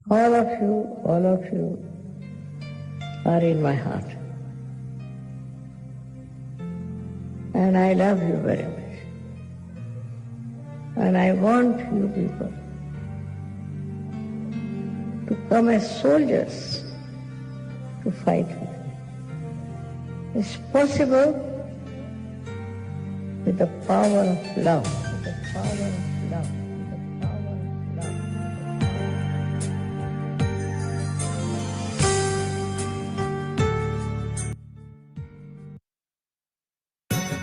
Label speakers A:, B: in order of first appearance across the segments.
A: all of you are in my heart. And I love you very much. And I want you people to come as soldiers to fight with me. It's possible with the power of love, with the power of love, with the power of love.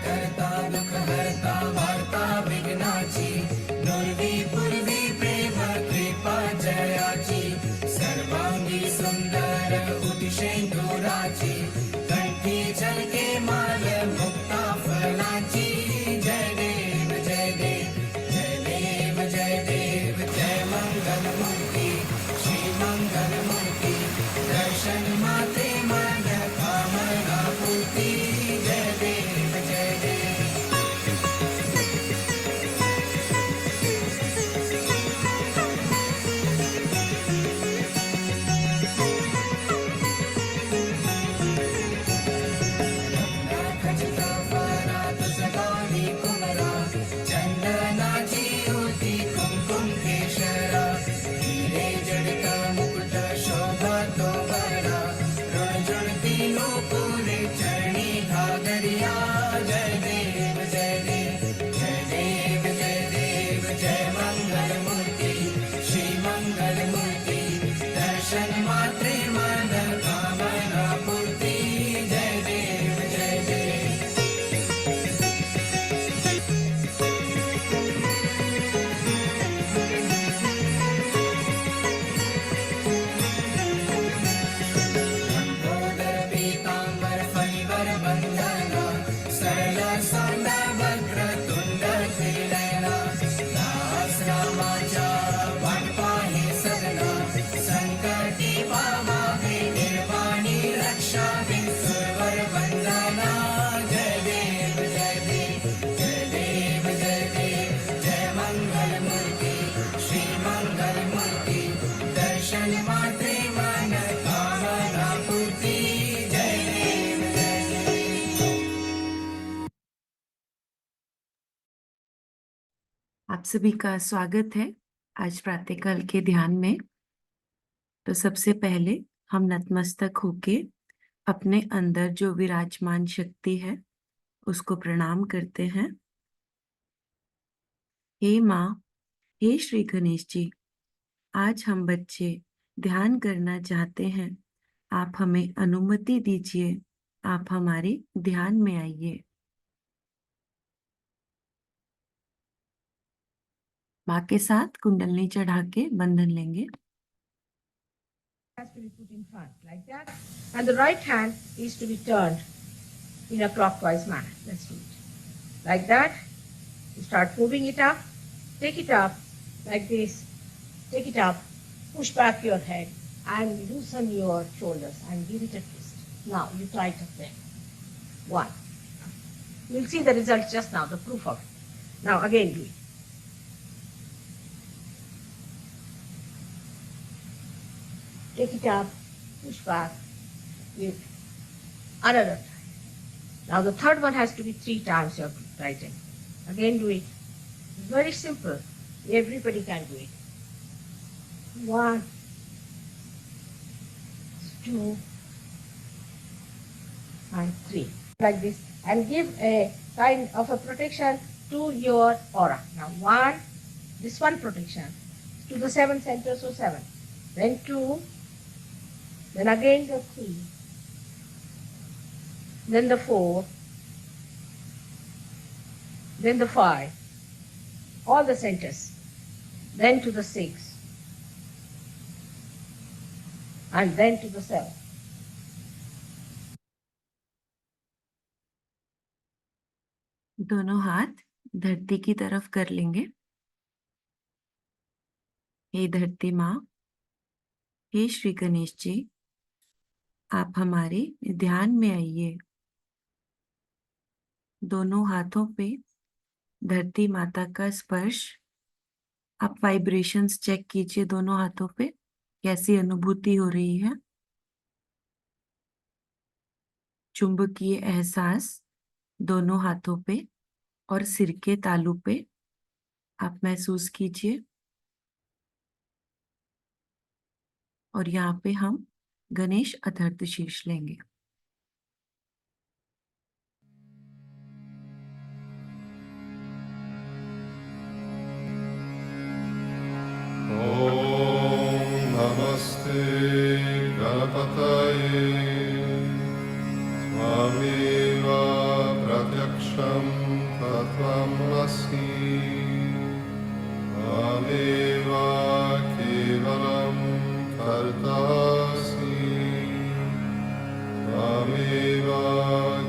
B: करता दुख हरता वार्ता विघ्नाची नुर्वी पूर्वी प्रेम कृपा जयाची सर्वांगी सुंदर उदिशेंदुराची कंठी झलके माल मुक्ता फलाची जय देव जय देव जय देव जय देव जय मंगल मूर्ति श्री मंगल मूर्ति दर्शन माते मन कामना पूर्ति जय देव जय देव खचिता फरा तुझगावी कुमरा चंदनाची होती कुमकुम केशरा हिरे जड़ता मुकुट शोभा तो बड़ा ऋणजुणती नूपुरे चरणी घाघरिया जय देव जय देव जय देव जय देव जय मंगल मूर्ति श्री मंगल मूर्ति दर्शन मात्रे मन कामना पूर्ति जय देव जय देव लंबोदर पीतांबर फणिवर बंधना सरल सौंदर्य वक्र तुंड त्रिनयना दास रामाच्या वाटपाहे सदना संकटी पावावे निर्वाणी रक्षा सुरवर वंदना जय देव जय देव जय देव जय देव जय मंगल मूर्ति श्री मंगल मूर्ति दर्शन मात्रे मन कामना पूर्ति जय देव जय देव
C: आप सभी का स्वागत है आज प्रातःकाल के ध्यान में। तो सबसे पहले हम नतमस्तक होके अपने अंदर जो विराजमान शक्ति है उसको प्रणाम करते हैं। हे माँ, हे श्री गणेश जी, आज हम बच्चे ध्यान करना चाहते हैं। आप हमें अनुमति दीजिए, आप हमारे ध्यान में आइए। माँ के साथ कुंडलनी चढ़ा के बंधन लेंगे।
A: Has to be put in front like that, and the right hand is to be turned in a clockwise manner. Let's do it like that. You start moving it up, take it up like this, take it up, push back your head and loosen your shoulders and give it a twist. Now you tighten them. One. You'll see the result just now, the proof of it. Now again do it. Take it up, push back, with another time. Now the third one has to be 3 times you have to tighten. Again do it. It's very simple. Everybody can do it. 1, 2, and 3. Like this. And give a kind of a protection to your aura. Now 1, this one protection to the 7 centers, so 7. Then 2, then again the 3, then the 4, then the 5, all the centers, then to the 6, and then to the 7.
C: दोनों हाथ धरती की तरफ कर लेंगे। हे धरती माँ, हे श्री गणेश जी, आप हमारे ध्यान में आइए। दोनों हाथों पे धरती माता का स्पर्श। आप वाइब्रेशंस चेक कीजिए दोनों हाथों पे कैसी अनुभूति हो रही है? चुंबकीय एहसास दोनों हाथों पे और सिर के तालू पे आप महसूस कीजिए। और यहाँ पे हम गणेश अथर्त शीर्ष लेंगे।
D: ॐ नमस्ते गणपतये त्वमेव प्रत्यक्षं तत्त्वमसि त्वमेव केवलं कर्तासि त्वमेव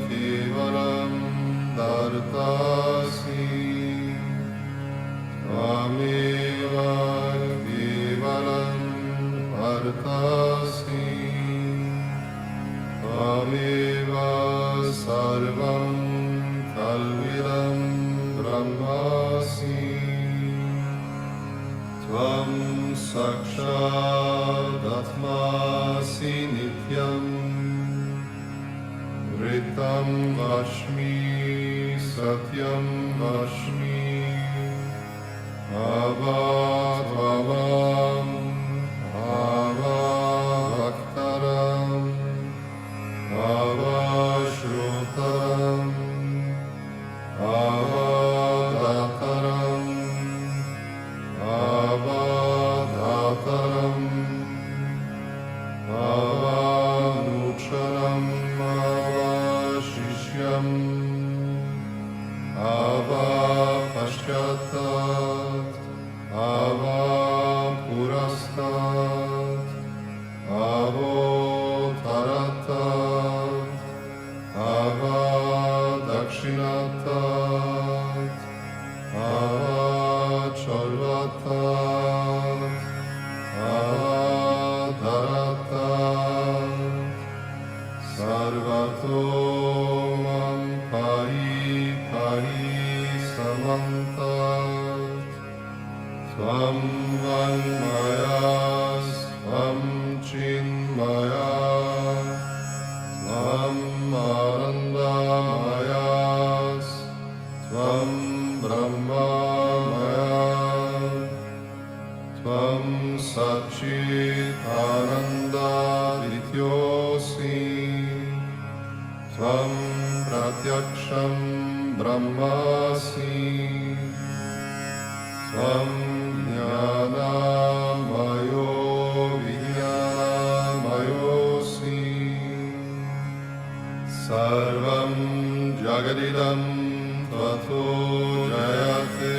D: केवलं दर्तासि त्वमेव केवलं हर्तासि त्वमेव सर्वं कल्विदं ब्रह्मासि त्वं साक्षादात्मासि नित्यम् ऋतं वच्मि सत्यं वच्मि अवात्वमाम् अवाक्तरम् अवाश्रुतरम् अवादातरम् अवादातरम् अवानुचरम् अवाशिष्यम् अवापश्चात्तात् अवापुरस्तात् अवोत्तरतात् अवादक्षिणतात् अवाचर्वतात् अवाधरतात् सर्वतो मां पाहि पाहि समन्तात् त्वं वाङ्मयास्त्वं चिन्मया त्वं आनन्दमयास्त्वं ब्रह्ममया त्वं सच्चिदानन्दविद्योऽसि त्वं प्रत्यक्षं ब्रह्मासि त्वं ज्ञानमयो विज्ञानमयोऽसि सर्वं जगदिदं त्वतो जयते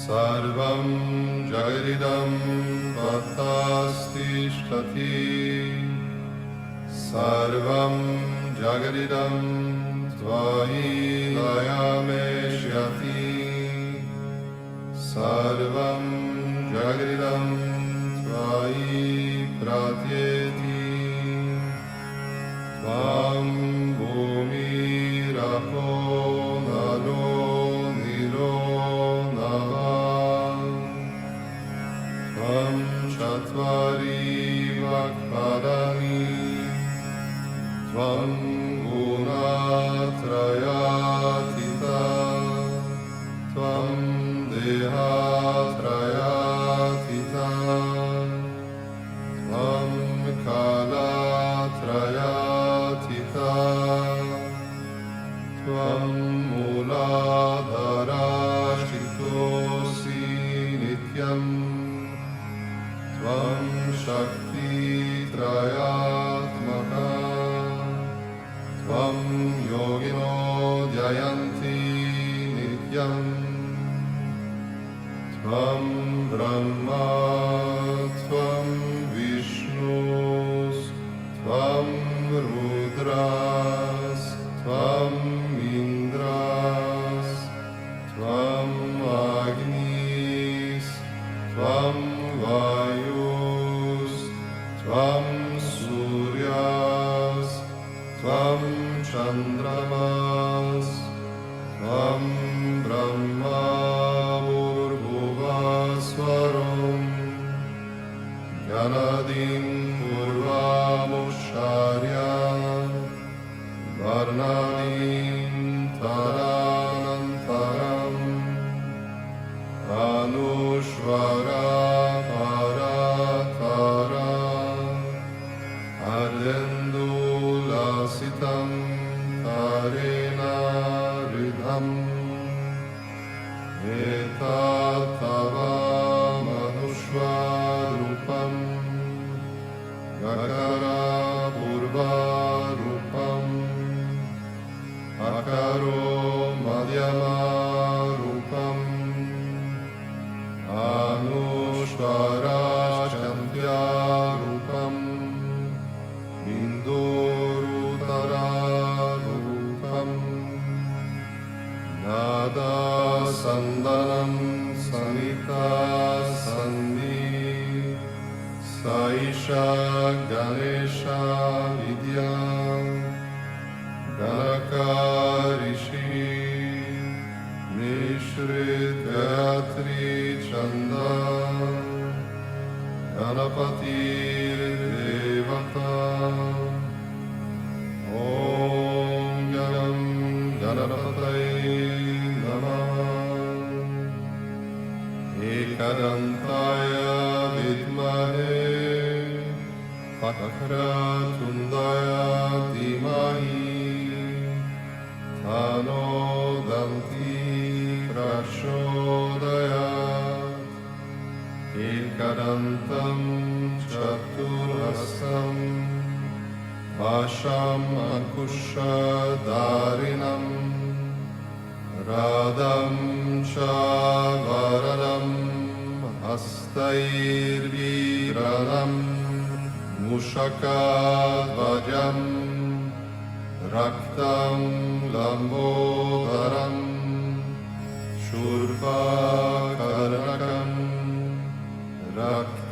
D: सर्वं जगदिदं त्वत्तास्तिष्ठति सर्वं जगदिदं त्वयि लयमेष्यति सर्वं जगदिदं त्वयि प्रत्येति त्वं भूमिरपो नलो नीरो नभः त्वं चत्वारि वाक्पदानि त्वं गुणत्रयातीता त्वं देहत्रयातीता त्वं कालत्रयातीता त्वं मूलाधाराश्रितोऽसि नित्यम् त्वं शक्तित्रयात्मका त्वं योगिनो जयन्ति नित्यम् त्वं ब्रह्मा त्वं विष्णुस्त्वं रुद्रस्त्वम् इन्द्रस्त्वम् अग्निस्त्वं वायुस्त्वं सूर्यस्त्वं चन्द्रमास्त्वं ब्रह्मा भूर्भुवस्वरम् एतत्तवमनुष्वरूपं गकरपूर्वरूपम् अकरो मध्यमरूपम् अनुस्वराष्ट्यन्त्यरूपम् बिन्दुरुतरारूपम् नादसन्दनं सनितासन्धि सैषा गणेशा विद्या गणकारिषि निःश्रित गायत्री छन्दा गणपतिर्देवता ॐ गं गणपतये नमः एकदन्ताय विद्महे वक्रतुण्डाय धीमहि तन्नो दन्ती प्रचोदयात् एकदन्तं चतुर्हस्तं पाशम् अंकुशधारिणं रादं च वरदं हस्तैर्वीरणं मूषकध्वजं रक्तं लम्बोदरं शूर्पकर्णकं रक्तवससं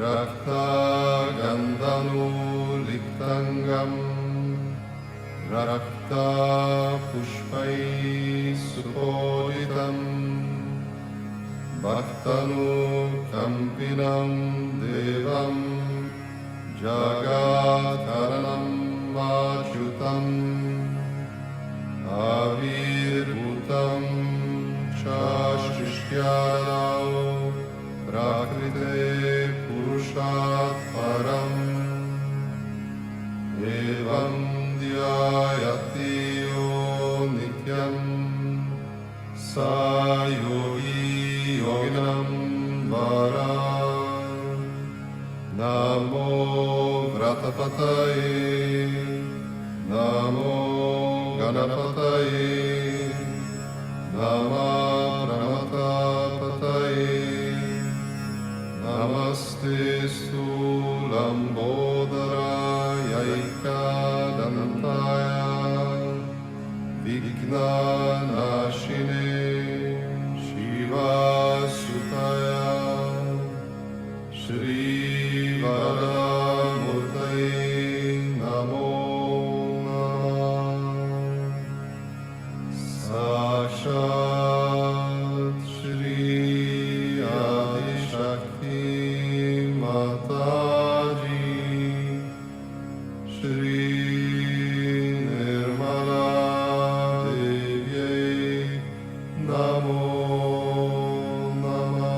D: रक्तगन्धनुलिप्तङ्गम् रक्तपुष्पैः सुपूजितं भक्तनुकम्पिनं देवं जगत्करणं अच्युतम् आविर्भूतं च सृष्ट्यादौ प्राकृते पुरुषात् परम् एवं ध्यायति यो नित्यं स योगी योगिनं वरान् नमो व्रतपतये नमो गणपतये नमः प्रणतपतये नमस्ते लम्बोदराय एकदन्ताय विघ्ननाशिने शिवसुताय श्रीवरमूर्तये नमो नमः साक्षात् श्री आदिशक्ति माताजी श्री निर्मला देव्यै नमो नमः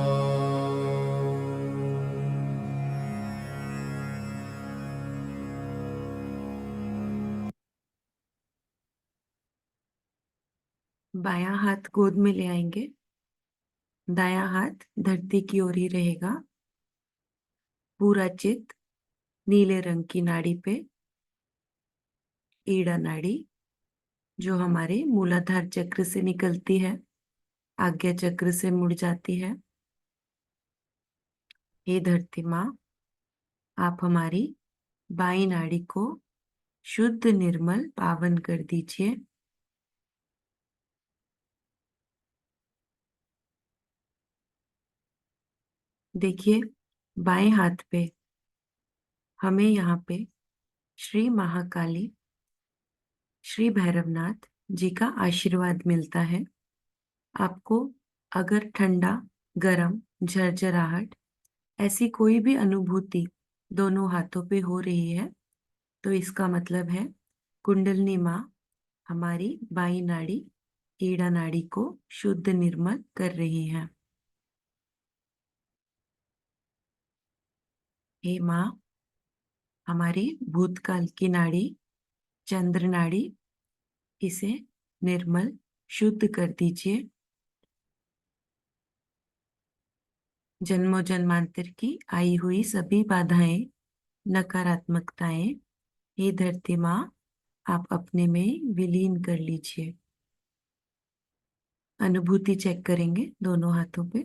C: बायां हाथ गोद में ले आएंगे, दायां हाथ धरती की ओर ही रहेगा। पूरा चित्त नीले रंग की नाड़ी पे, ईड़ा नाड़ी जो हमारे मूलाधार चक्र से निकलती है, आज्ञा चक्र से मुड़ जाती है। हे धरती माँ, आप हमारी बाईं नाड़ी को शुद्ध निर्मल पावन कर दीजिए। देखिए, बाएं हाथ पे हमें यहाँ पे श्री महाकाली, श्री भैरवनाथ जी का आशीर्वाद मिलता है। आपको अगर ठंडा, गरम, झरझराहट ऐसी कोई भी अनुभूति दोनों हाथों पे हो रही है, तो इसका मतलब है कुंडलिनी माँ हमारी बाईं नाड़ी, ईड़ा नाड़ी को शुद्ध निर्मल कर रही है। हे माँ, हमारी भूतकाल की नाड़ी, चंद्र नाड़ी, इसे निर्मल, शुद्ध कर दीजिए। जन्मों जन्मांतर की आई हुई सभी बाधाएं, नकारात्मकताएं, हे धरती माँ, आप अपने में विलीन कर लीजिए। अनुभूति चेक करेंगे दोनों हाथों पे।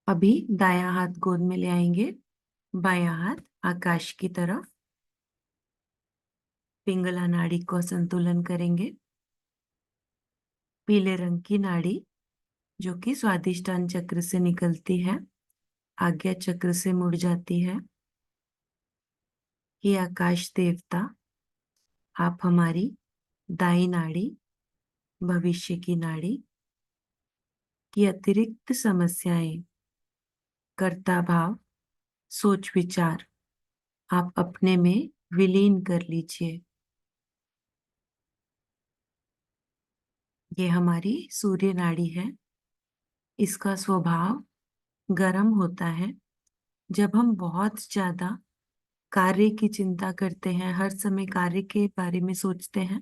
C: अभी दायां हाथ गोद में ले आएंगे, बायां हाथ आकाश की तरफ। पिंगला नाड़ी को संतुलन करेंगे। पीले रंग की नाड़ी जो कि स्वादिष्टान चक्र से निकलती है, आज्ञा चक्र से मुड़ जाती है। ये आकाश देवता, आप हमारी दाई नाड़ी, भविष्य की नाड़ी की अतिरिक्त समस्याएं, कर्ता भाव, सोच विचार आप अपने में विलीन कर लीजिए। ये हमारी सूर्य नाड़ी है। इसका स्वभाव गर्म होता है। जब हम बहुत ज्यादा कार्य की चिंता करते हैं, हर समय कार्य के बारे में सोचते हैं,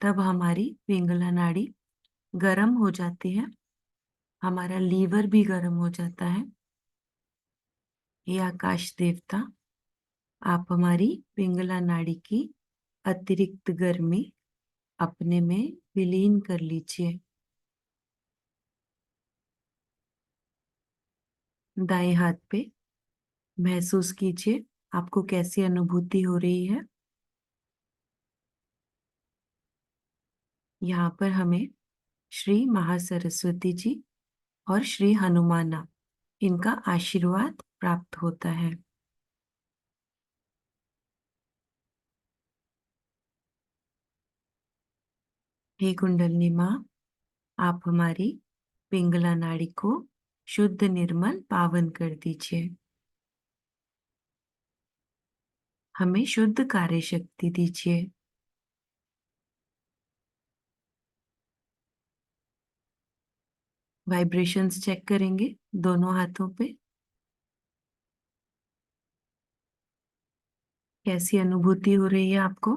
C: तब हमारी पिंगला नाड़ी गर्म हो जाती है। हमारा लीवर भी गर्म हो जाता है। ये आकाश देवता, आप हमारी पिंगला नाड़ी की अतिरिक्त गर्मी अपने में विलीन कर लीजिए। दाएं हाथ पे महसूस कीजिए आपको कैसी अनुभूति हो रही है। यहाँ पर हमें श्री महासरस्वती जी और श्री हनुमाना, इनका आशीर्वाद प्राप्त होता है। हे कुंडलिनी माँ, आप हमारी पिंगला नाड़ी को शुद्ध, निर्मल, पावन कर दीजिए। हमें शुद्ध कार्य शक्ति दीजिए। वाइब्रेशंस चेक करेंगे दोनों हाथों पे। कैसी अनुभूति हो रही है आपको?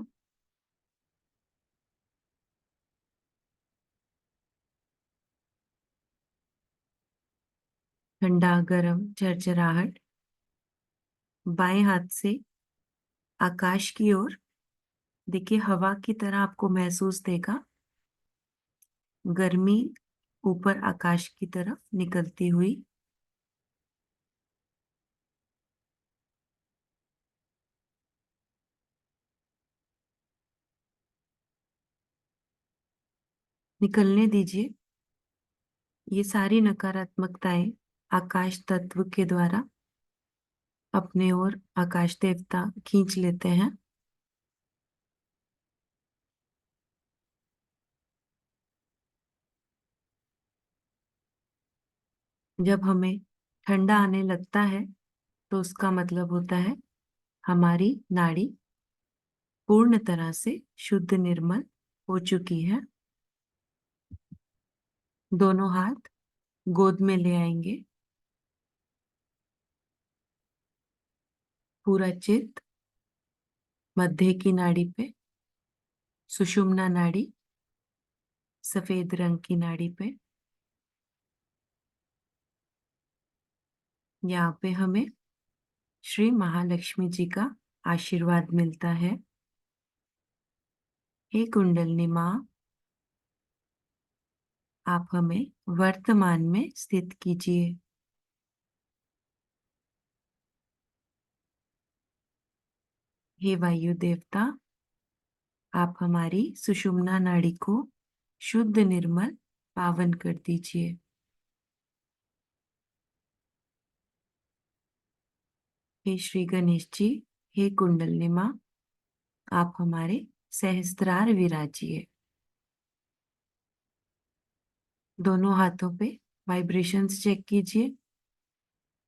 C: ठंडा, गरम, झरझराहट। बाएं हाथ से आकाश की ओर देखिए, हवा की तरह आपको महसूस देगा। गर्मी ऊपर आकाश की तरफ निकलती हुई। निकलने दीजिए ये सारी नकारात्मकताएं। आकाश तत्व के द्वारा अपने ओर आकाश देवता खींच लेते हैं। जब हमें ठंडा आने लगता है तो उसका मतलब होता है हमारी नाड़ी पूर्ण तरह से शुद्ध, निर्मल हो चुकी है। दोनों हाथ गोद में ले आएंगे। पूरा चित्त मध्य की नाड़ी पे, सुषुम्ना नाड़ी सफेद रंग की नाड़ी पे। यहाँ पे हमें श्री महालक्ष्मी जी का आशीर्वाद मिलता है। हे कुंडलिनी माँ, आप हमें वर्तमान में स्थित कीजिए। हे वायु देवता, आप हमारी सुषुम्ना नाड़ी को शुद्ध, निर्मल, पावन कर दीजिए। हे श्री गणेश जी, हे कुंडलिनी माँ, आप हमारे सहस्त्रार विराजिए। दोनों हाथों पे वाइब्रेशंस चेक कीजिए।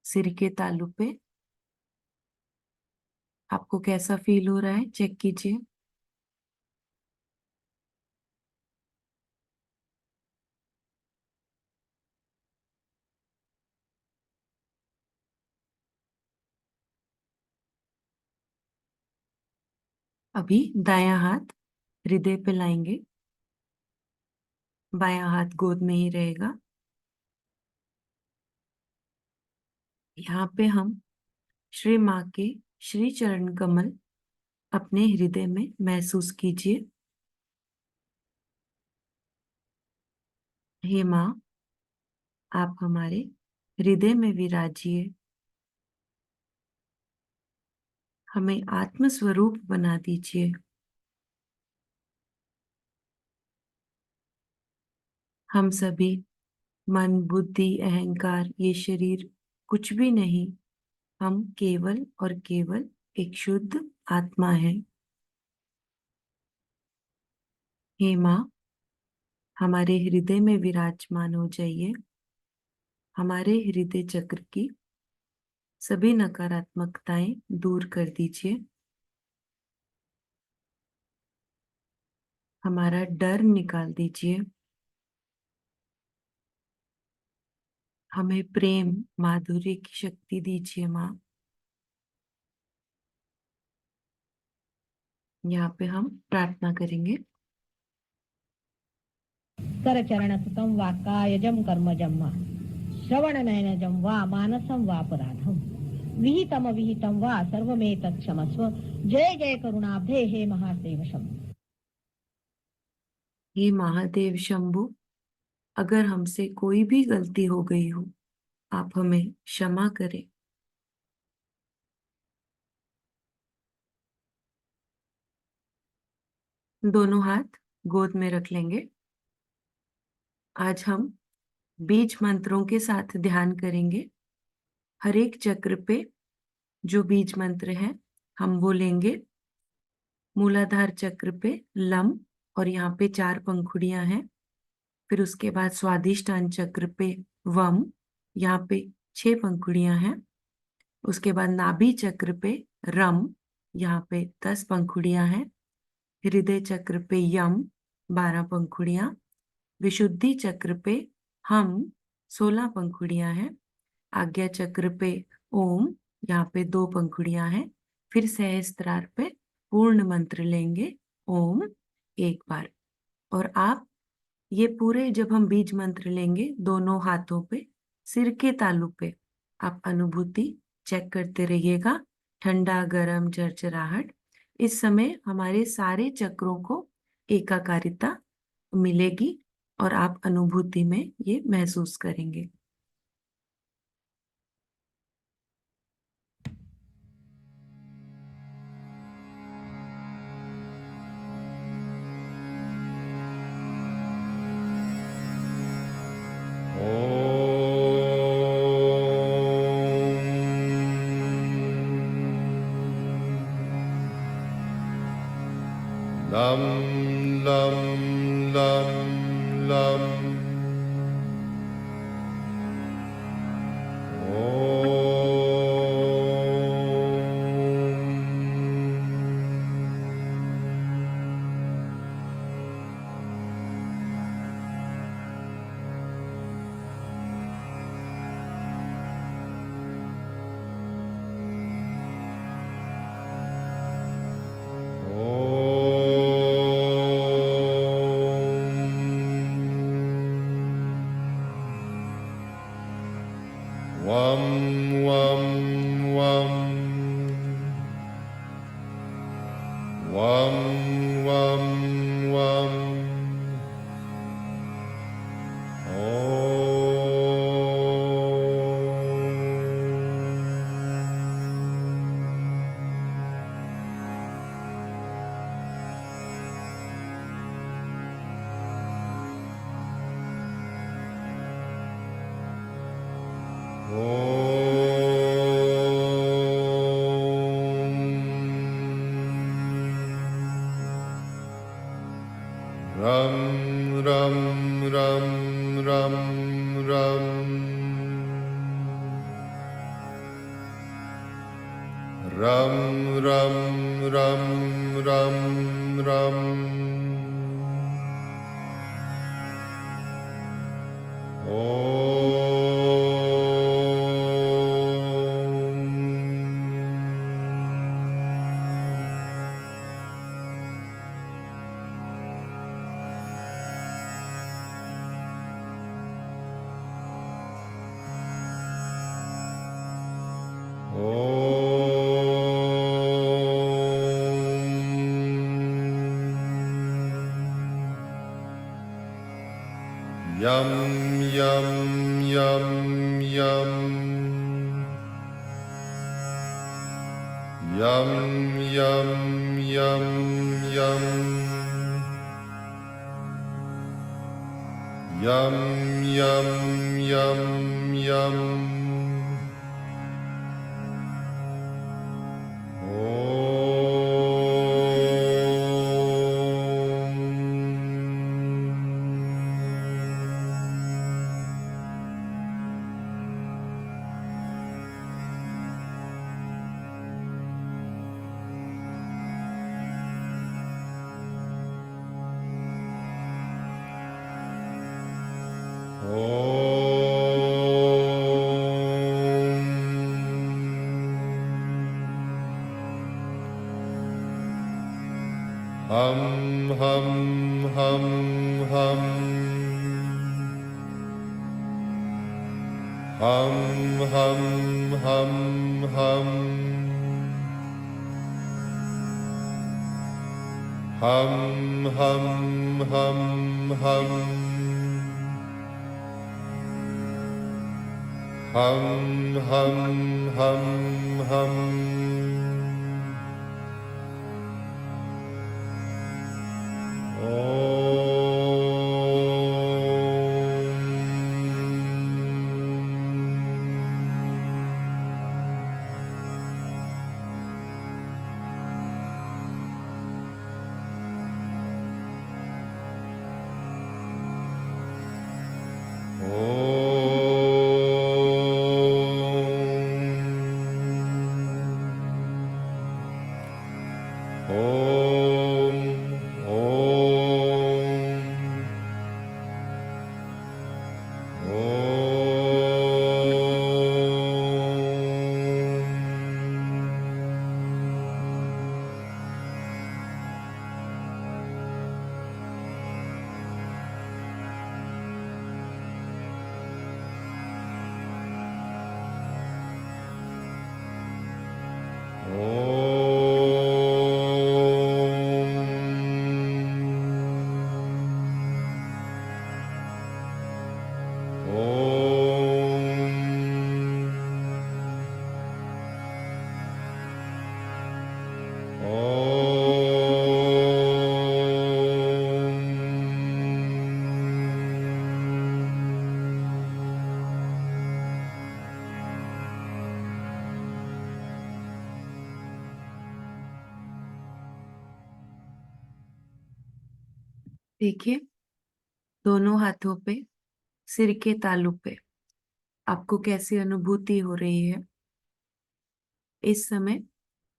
C: सिर के तालू पे आपको कैसा फील हो रहा है, चेक कीजिए। अभी दायां हाथ हृदय पे लाएंगे, बायां हाथ गोद में ही रहेगा। यहाँ पे हम श्री माँ के श्री चरण कमल अपने हृदय में महसूस कीजिए। हे माँ, आप हमारे हृदय में विराजिए, हमें आत्म स्वरूप बना दीजिए। हम सभी मन, बुद्धि, अहंकार, ये शरीर कुछ भी नहीं, हम केवल और केवल एक शुद्ध आत्मा है। हे माँ, हमारे हृदय में विराजमान हो जाइए, हमारे हृदय चक्र की सभी नकारात्मकताएं दूर कर दीजिए, हमारा डर निकाल दीजिए, हमें प्रेम माधुर्य की शक्ति दीजिए माँ। यहाँ पे हम प्रार्थना करेंगे।
A: करचरणकृतं वा कायजं कर्मजं वा श्रवणनयनजं वा मानसं वापराधं विहितमविहितं वा सर्वमेतत् क्षमस्व। जय जय करुणाब्धे हे महादेव शंभो।
C: हे महादेव शंभु, अगर हमसे कोई भी गलती हो गई हो, आप हमें क्षमा करें। दोनों हाथ गोद में रख लेंगे। आज हम बीज मंत्रों के साथ ध्यान करेंगे। हर एक चक्र पे जो बीज मंत्र है हम वो लेंगे। मूलाधार चक्र पे लम, और यहाँ पे 4 पंखुड़ियां हैं। फिर उसके बाद स्वादिष्टान चक्र पे वम, यहाँ पे 6 पंखुड़ियां हैं। उसके बाद नाभि चक्र पे रम, यहाँ पे 10 पंखुड़ियां हैं। हृदय चक्र पे यम, 12 पंखुड़ियां। विशुद्धि चक्र पे हम, 16 पंखुड़ियां हैं। आज्ञा चक्र पे ओम, यहाँ पे 2 पंखुड़ियां हैं। फिर सहस्त्रार पे पूर्ण मंत्र लेंगे ओम एक बार। और आप ये पूरे जब हम बीज मंत्र लेंगे दोनों हाथों पे सिर के तालु पे आप अनुभूति चेक करते रहिएगा, ठंडा गरम झरझराहट। इस समय हमारे सारे चक्रों को एकाकारिता मिलेगी और आप अनुभूति में ये महसूस करेंगे।
D: lam lam lam lam Wam wam wam wam wam wam Ram ram ram ram ram ram ram ram ram ram Om Yum, yum, yum, yum. Yum, yum, yum, yum. Yum, yum, yum, yum. Hum, hum, hum, hum. Hum, hum, hum, hum. Hum, hum, hum, hum. Hum, hum, hum, hum.
C: देखिए, दोनों हाथों पे सिर के तालू पे आपको कैसी अनुभूति हो रही है। इस समय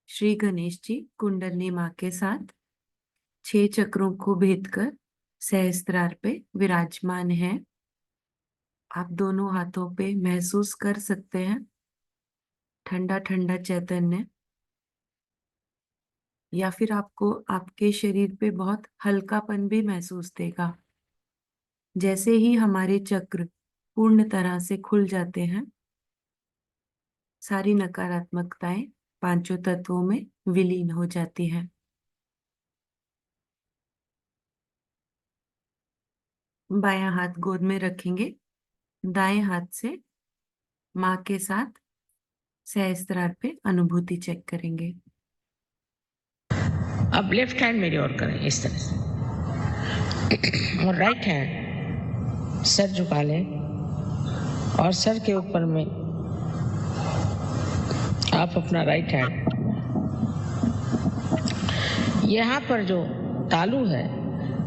C: श्री गणेश जी कुंडलिनी माँ के साथ 6 चक्रों को भेद कर सहस्त्रार पे विराजमान है। आप दोनों हाथों पे महसूस कर सकते हैं ठंडा ठंडा चैतन्य, या फिर आपको आपके शरीर पे बहुत हल्कापन भी महसूस देगा। जैसे ही हमारे चक्र पूर्ण तरह से खुल जाते हैं, सारी नकारात्मकताएं 5 तत्वों में विलीन हो जाती हैं। बायां हाथ गोद में रखेंगे, दाएं हाथ से माँ के साथ सहस्त्रार पे अनुभूति चेक करेंगे।
A: अब लेफ्ट हैंड मेरी ओर करें इस तरह से, और राइट हैंड सर झुका लें, और सर के ऊपर में आप अपना राइट हैंड, यहाँ पर जो तालु है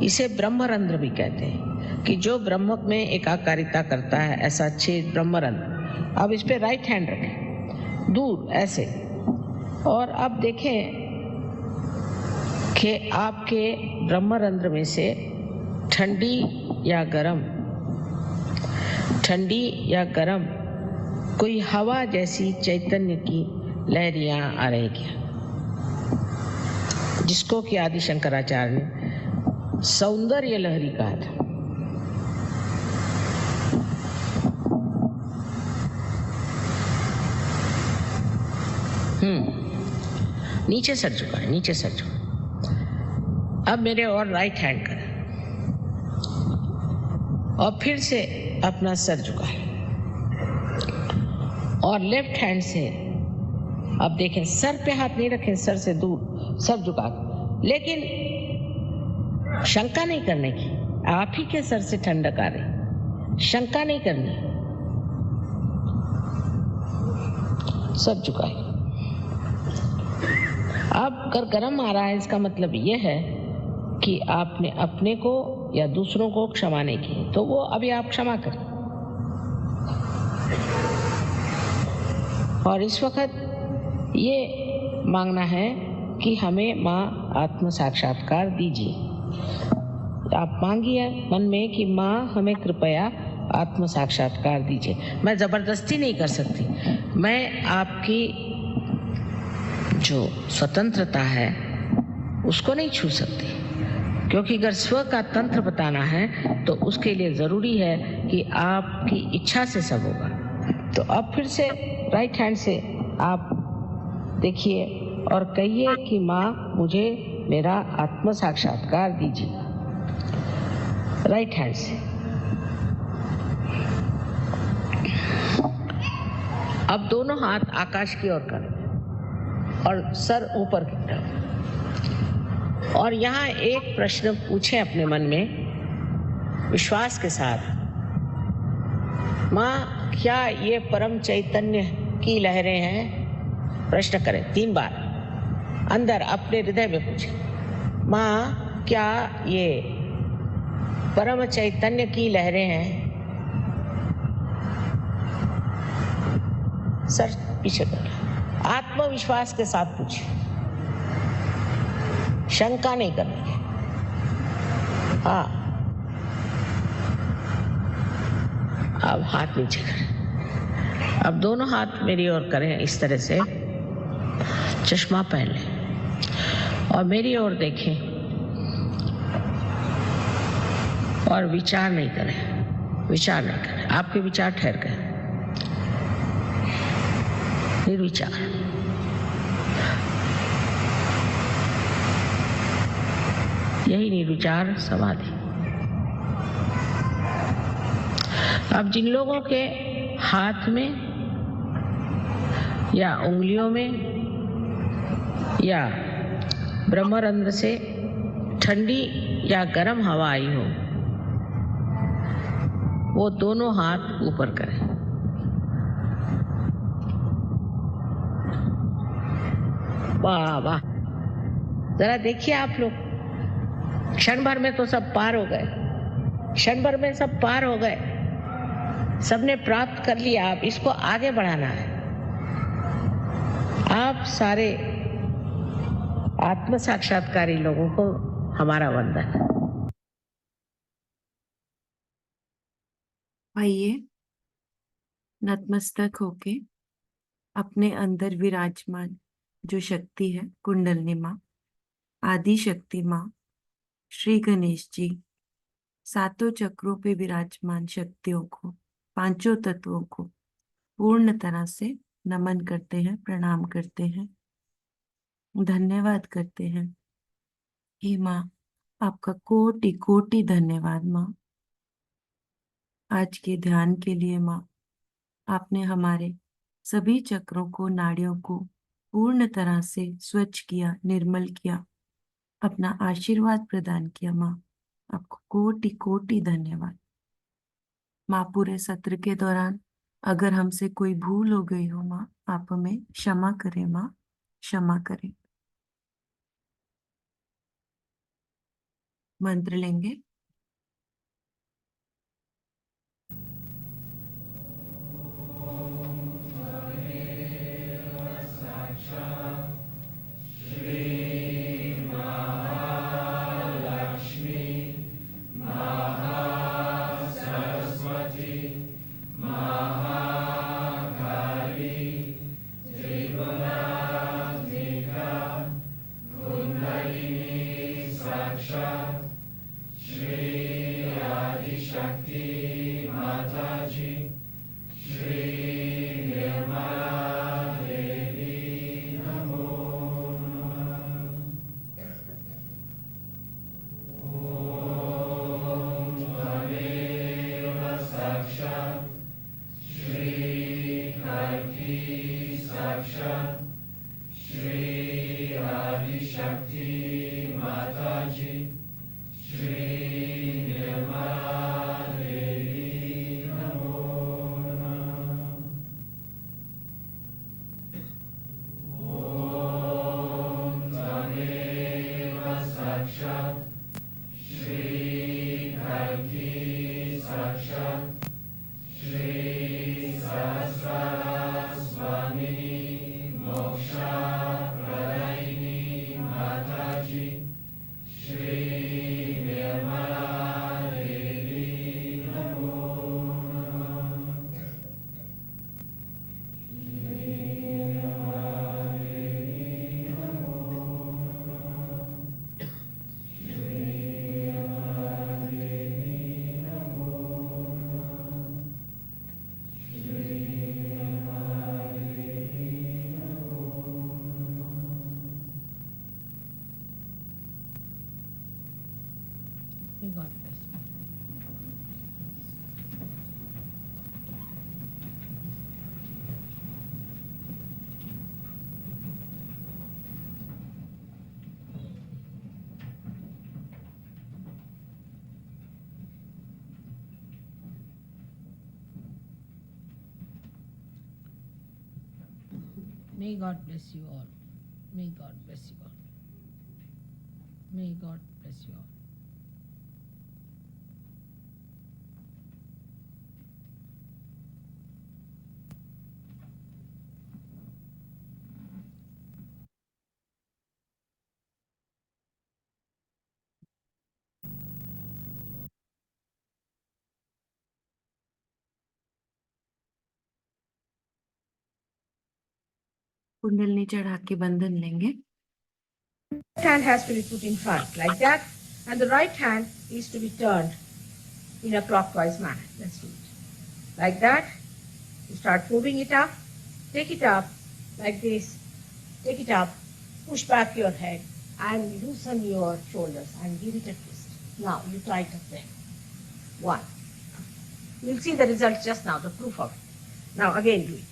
A: इसे ब्रह्मरंध्र भी कहते हैं, कि जो ब्रह्म में एकाकारिता करता है, ऐसा 6 ब्रह्मरंध्र। अब इस पे राइट हैंड रखें दूर ऐसे, और अब देखें कि आपके ब्रह्मरंध्र में से ठंडी या गरम कोई हवा जैसी चैतन्य की लहरियां आ रही क्या, जिसको कि आदि शंकराचार्य ने सौंदर्य लहरी कहा था। नीचे सर झुकाएं, नीचे सर झुकाएं। अब मेरे और राइट हैंड करें, और फिर से अपना सर झुकाएं और लेफ्ट हैंड से अब देखें, सर पे हाथ नहीं रखें, सर से दूर, सर झुका, लेकिन शंका नहीं करने की। आप ही के सर से ठंडक आ रही, शंका नहीं करनी, सर झुकाए। अब अगर गर्म आ रहा है, इसका मतलब यह है कि आपने अपने को या दूसरों को क्षमा नहीं की, तो वो अभी आप क्षमा करें। और इस वक्त ये मांगना है कि हमें माँ आत्म साक्षात्कार दीजिए। आप मांगिए मन में कि माँ हमें कृपया आत्म साक्षात्कार दीजिए। मैं जबरदस्ती नहीं कर सकती, मैं आपकी जो स्वतंत्रता है उसको नहीं छू सकती, क्योंकि अगर स्व का तंत्र बताना है तो उसके लिए जरूरी है कि आपकी इच्छा से सब होगा। तो अब फिर से राइट हैंड से आप देखिए और कहिए कि माँ मुझे मेरा आत्म साक्षात्कार दीजिए, राइट हैंड से। अब दोनों हाथ आकाश की ओर करें और सर ऊपर की तरफ। और यहाँ एक प्रश्न पूछें अपने मन में विश्वास के साथ, माँ क्या ये परम चैतन्य की लहरें हैं? प्रश्न करें 3 बार अंदर अपने हृदय में पूछें, माँ क्या ये परम चैतन्य की लहरें हैं? सर पीछे कर, आत्मविश्वास के साथ पूछिए, शंका नहीं करनी है। हाँ, अब हाथ नीचे करें। अब दोनों हाथ मेरी ओर करें इस तरह से, चश्मा पहन लें और मेरी ओर देखें और विचार नहीं करें, विचार नहीं करें। आपके विचार ठहर गए, निर्विचार। यही निर्विचार समाधि। अब जिन लोगों के हाथ में या उंगलियों में या ब्रह्मरंध्र से ठंडी या गर्म हवा आई हो, वो दोनों हाथ ऊपर करें। वाह वाह, जरा देखिए आप लोग, क्षण भर में तो सब पार हो गए, क्षण भर में सब पार हो गए, सबने प्राप्त कर लिया। आप इसको आगे बढ़ाना है। आप सारे आत्म साक्षात्कारी लोगों को हमारा वंदन।
C: आइए नतमस्तक होके अपने अंदर विराजमान जो शक्ति है, कुंडलिनी माँ, आदि शक्ति माँ, श्री गणेश जी, सातों चक्रों पे विराजमान शक्तियों को, पांचों तत्वों को पूर्ण तरह से नमन करते हैं, प्रणाम करते हैं, धन्यवाद करते हैं। हे माँ, आपका कोटि कोटि धन्यवाद माँ, आज के ध्यान के लिए माँ। आपने हमारे सभी चक्रों को, नाड़ियों को पूर्ण तरह से स्वच्छ किया, निर्मल किया, अपना आशीर्वाद प्रदान किया माँ। आपको कोटि कोटि धन्यवाद माँ। पूरे सत्र के दौरान अगर हमसे कोई भूल हो गई हो माँ, आप हमें क्षमा करें माँ, क्षमा करें। मंत्र लेंगे।
A: May God bless you. May God bless you all. May God bless you all. May God bless you all.
C: Kundalini चढ़ा के बंधन लेंगे।
A: Left hand has to be put in front like that, and the right hand is to be turned in a clockwise manner. Let's do it. Like that, you start moving it up, take it up like this, take it up, push back your head and loosen your shoulders and give it a twist. Now you try it again. One. You'll see the result just now, the proof of it. Now again do it.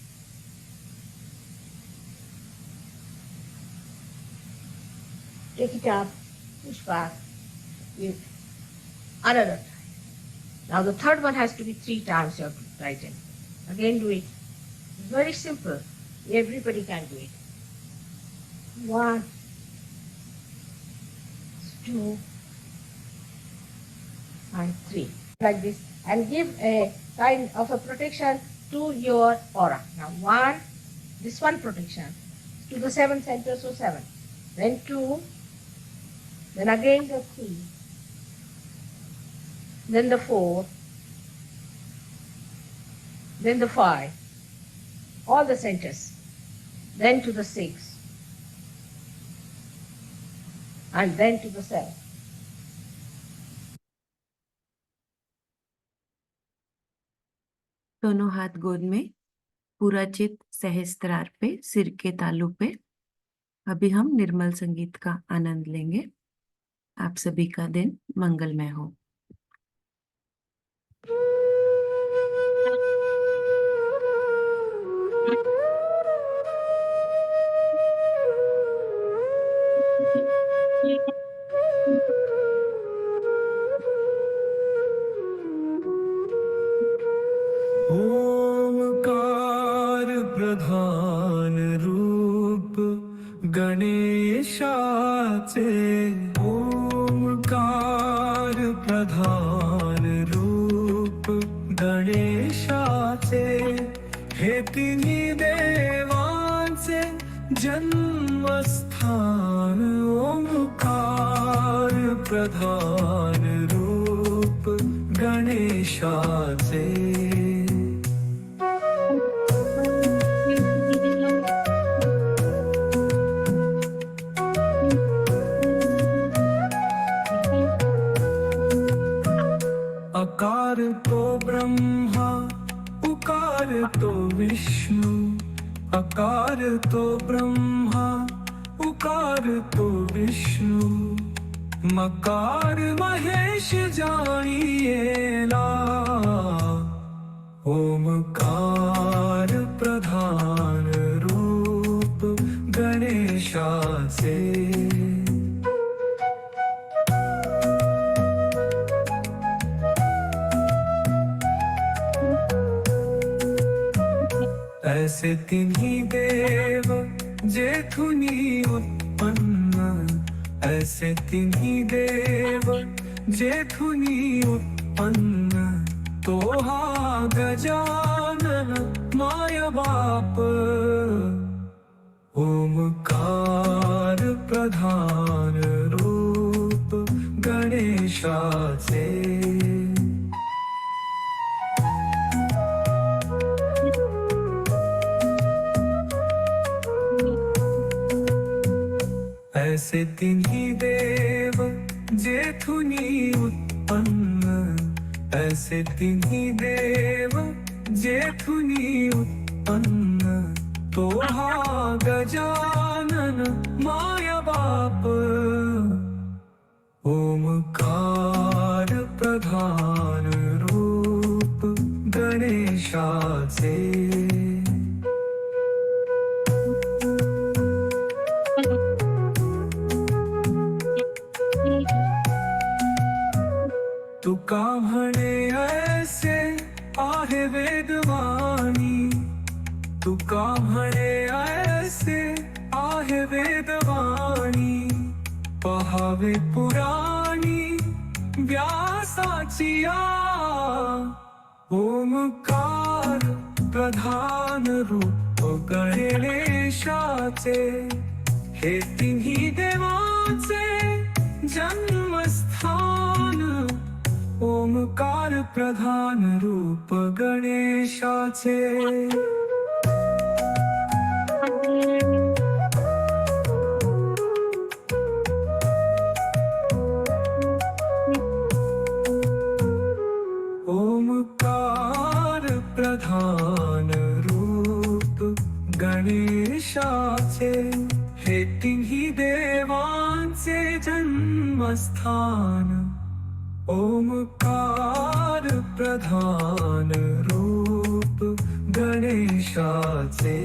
A: Take it up, push back, give another time. Now the third one has to be 3 times your right hand. Again do it. Very simple. Everybody can do it. 1, 2, and 3. Like this. And give a kind of a protection to your aura. Now 1, this one protection to the 7 centers, so 7. Then 2, then again the 3, then the 4, then the 5, all the centers, then to the 6, and then to the 7.
C: दोनों हाथ गोद में, पूरा चित सहस्त्रार पे, सिर के तालू पे। अभी हम निर्मल संगीत का आनंद लेंगे। आप सभी का दिन मंगलमय हो।
B: ओमकार प्रधान रूप गणेशाचे, ओमकार प्रधान रूप गणेशाचे, हे तिन्ही देवांचे जन्मस्थान, ओमकार प्रधान रूप गणेशाचे। अकार तो ब्रह्मा, उकार तो विष्णु, अकार तो ब्रह्मा, उकार तो विष्णु, मकार महेश जानिएला, ओमकार प्रधान रूप गणेशाचे। ऐसे तिन्ही देव जेथुनी उत्पन्न, ऐसे तिन्ही देव जेथुनी उत्पन्न, उत्पन्न तो हा गजानन माय बाप ओमकार प्रधान रूप गणेशाचे ऐसे तिन्ही देव जेथुनी उत्पन्न ऐसे तिन्ही देव जेथुनी उत्पन्न तो हा गजानन माय बाप ओमकार प्रधान रूप गणेशाचे तुका म्हणे ऐसे आहे वेदवाणी तुका म्हणे ऐसे आहे वेदवाणी पहावे पुराणी व्यासाची ओमकार प्रधान रूप गणेशाचे हे तिन्ही देवाचे जन्मस्थान ओमकार प्रधान रूप गणेशाचे ओमकार प्रधान रूप गणेशाचे हे तिन्ही देवांचे जन्मस्थान ओमकार प्रधान रूप गणेशाचे